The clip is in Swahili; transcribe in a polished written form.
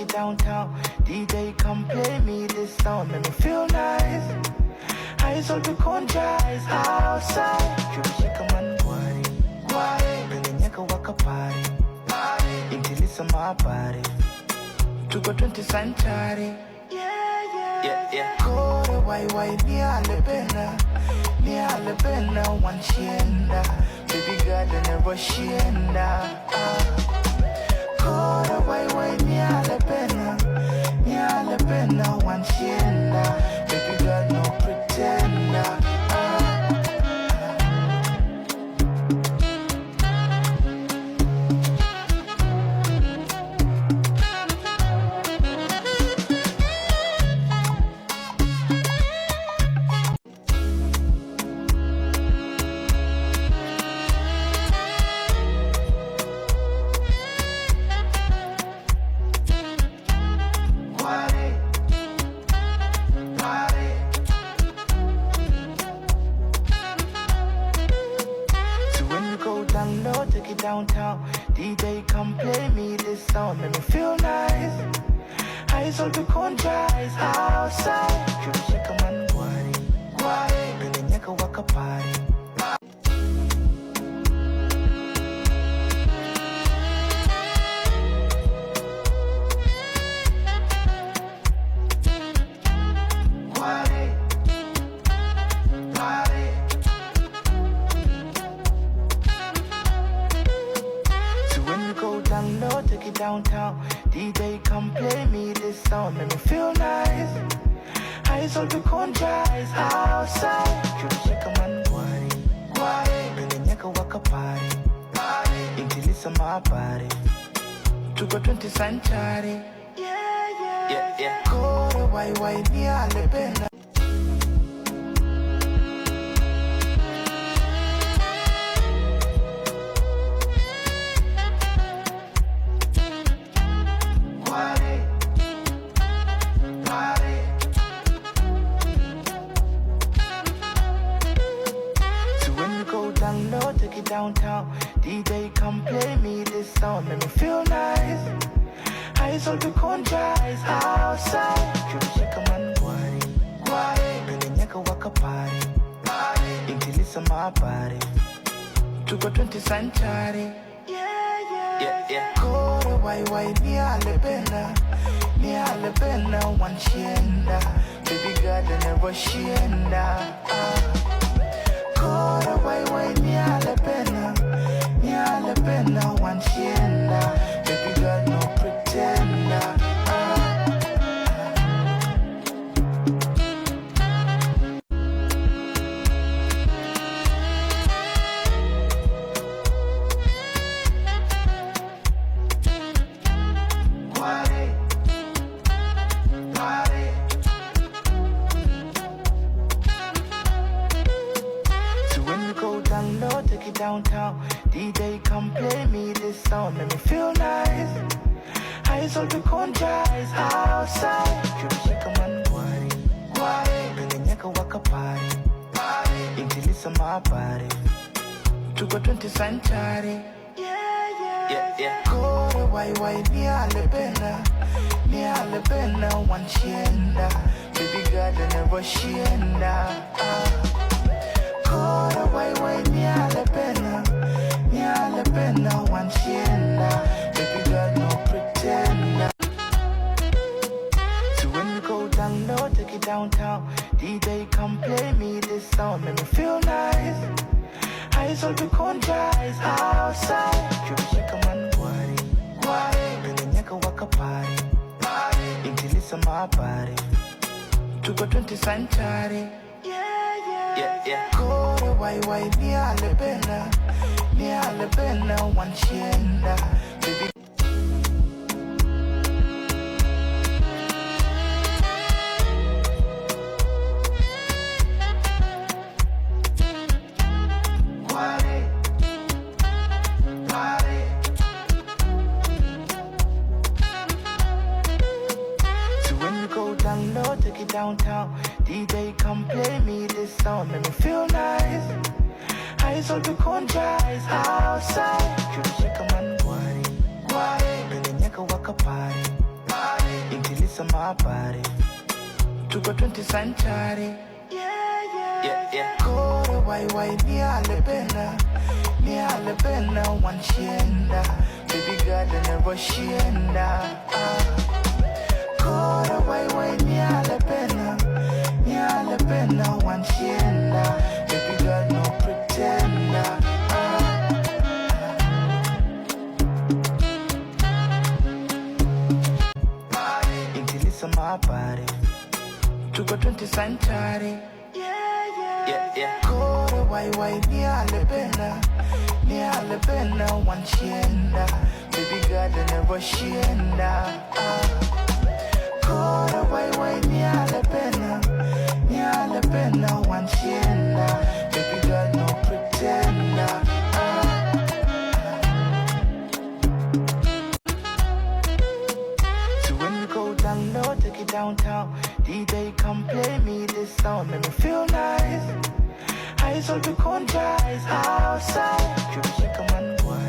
it downtown. DJ come play me this song, make me feel nice. Eyes on the eyes outside. Shika man gwari, bene nyaka waka party. Intilisa my body. To go 20 century. Yeah. Kore wai ni alebena one shienda. Baby girl never shienda. Kore wai ni alebena one shienda. Baby girl no pretender. Take it downtown. DJ come play me this song, make me feel nice. Eyes on the eyes outside. Shika man gwari, bene nyaka waka party. Take it downtown. DJ come play me this song, make me feel nice. Eyes on the eyes outside. Shika man gwari, bene nyaka waka party. Intilisa my body. To go 20 century. Yeah. Kore wai ni alebena. Take it downtown. DJ come play me this song, make me feel nice. Eyes on the eyes outside. Shika man gwari, bene nyaka waka party. Intilisa my body. To go 20 century. Yeah. Kore wai ni alebena one shienda. Baby girl never shienda. Kore wai ni alebena one shienda. Baby girl no pretender. Take it downtown. DJ come play me this song, make me feel nice. Eyes on the eyes outside. Shika man gwari, bene nyaka waka party. Intilisa my body. To go 20 century. Yeah. Kore wai ni alebena one shienda. Baby girl never shienda. Kore wai ni alebena one shienda. Baby girl no pretender. So when you go down low, take it downtown. DJ come play me this song, make me feel nice. Eyes on the eyes outside. Shika man gwari, bene nyaka waka party. Intilisa my body. To go 20 century. Yeah. Kore wai ni alebena one shienda. Baby take it downtown. DJ come play me this song, make me feel nice. Eyes on the eyes outside. Shika man gwari, bene nyaka waka party. body. Took a 20 century. Yeah. Kora wai ni alebena. Ni alebena one shienda. Baby girl never shienda. Kora wai ni alebena. Ni alebena one shienda. Baby girl no pretender. My body took a 20 century. Yeah. Kora wai ni alebena one shienda. Baby girl never shienda. Kora wai ni alebena one shienda. Baby girl no pretender. Down low, take it downtown. DJ come play me this song, make me feel nice. Eyes all be contrast outside. You shake a man, boy.